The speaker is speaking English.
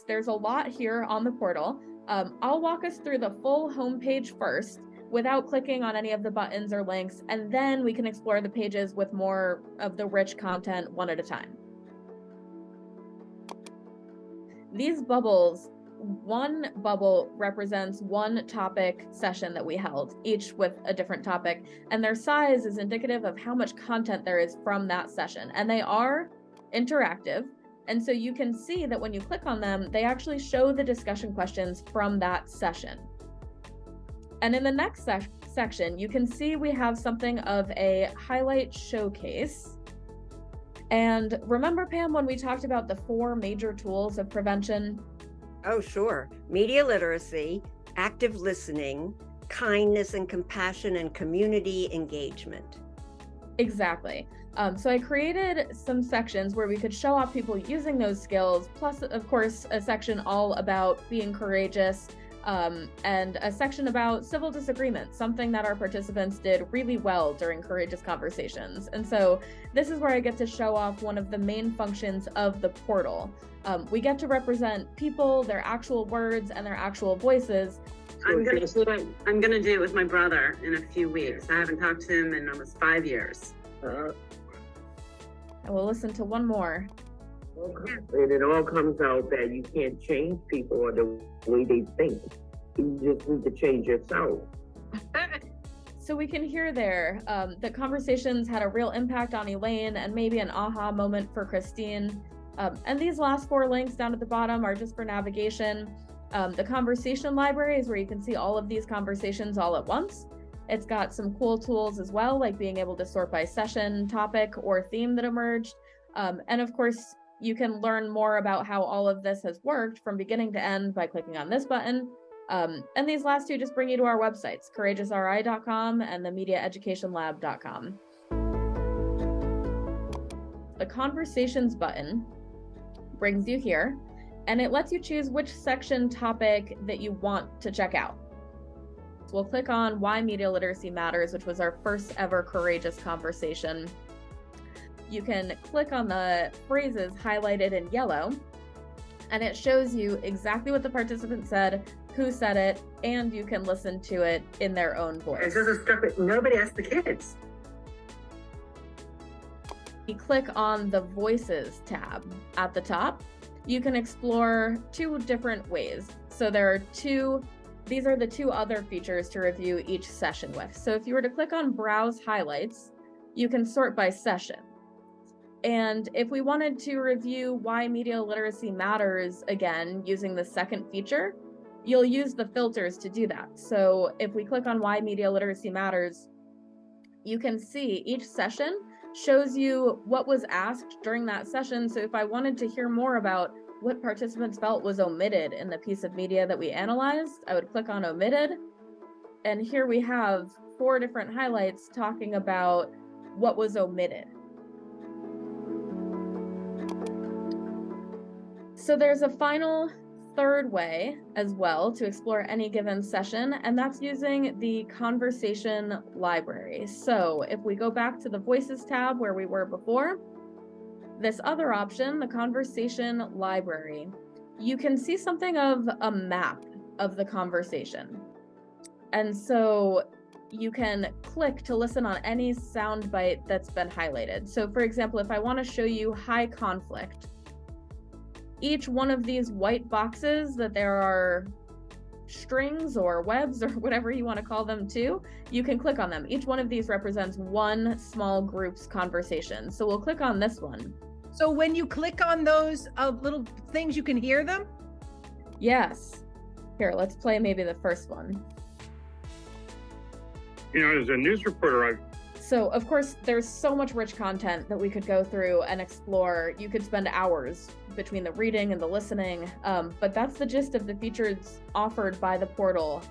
there's a lot here on the portal. I'll walk us through the full homepage first without clicking on any of the buttons or links, and then we can explore the pages with more of the rich content one at a time. These bubbles, one bubble represents one topic session that we held, each with a different topic, and their size is indicative of how much content there is from that session. And they are interactive, and so you can see that when you click on them, they actually show the discussion questions from that session. And in the next section, you can see we have something of a highlight showcase. And remember, Pam, when we talked about the 4 major tools of prevention? Oh, sure. Media literacy, active listening, kindness and compassion, and community engagement. Exactly. So I created some sections where we could show off people using those skills, plus, of course, a section all about being courageous, and a section about civil disagreement, something that our participants did really well during Courageous Conversations. And so this is where I get to show off one of the main functions of the portal. We get to represent people, their actual words, and their actual voices. I'm gonna do it with my brother in a few weeks. I haven't talked to him in almost 5 years. And we'll listen to one more. And it all comes out that you can't change people or the way they think. You just need to change yourself. So we can hear there that conversations had a real impact on Elaine and maybe an aha moment for Christine. And these last 4 links down at the bottom are just for navigation. The conversation library is where you can see all of these conversations all at once. It's got some cool tools as well, like being able to sort by session, topic, or theme that emerged. And of course, you can learn more about how all of this has worked from beginning to end by clicking on this button. And these last 2 just bring you to our websites, courageousri.com and the mediaeducationlab.com. The conversations button brings you here, and it lets you choose which section topic that you want to check out. So we'll click on Why Media Literacy Matters, which was our first ever Courageous Conversation. You can click on the phrases highlighted in yellow, and it shows you exactly what the participant said, who said it, and you can listen to it in their own voice. It's just a stuff that nobody asked the kids. You click on the Voices tab at the top. You can explore 2 different ways. So there are these are the 2 other features to review each session with. So if you were to click on Browse Highlights, you can sort by session. And if we wanted to review Why Media Literacy Matters again using the second feature, you'll use the filters to do that. So if we click on Why Media Literacy Matters, you can see each session shows you what was asked during that session. So if I wanted to hear more about what participants felt was omitted in the piece of media that we analyzed, I would click on Omitted. And here we have 4 different highlights talking about what was omitted. So there's a final 3rd way as well to explore any given session, and that's using the conversation library. So if we go back to the Voices tab where we were before, this other option, the conversation library, you can see something of a map of the conversation. And so you can click to listen on any soundbite that's been highlighted. So for example, if I want to show you high conflict, each one of these white boxes that there are strings or webs or whatever you want to call them too, you can click on them. Each one of these represents one small group's conversation. So we'll click on this one. So when you click on those little things, you can hear them? Yes. Here, let's play maybe the first one. You know, as a news reporter, So, of course, there's so much rich content that we could go through and explore. You could spend hours between the reading and the listening, but that's the gist of the features offered by the portal.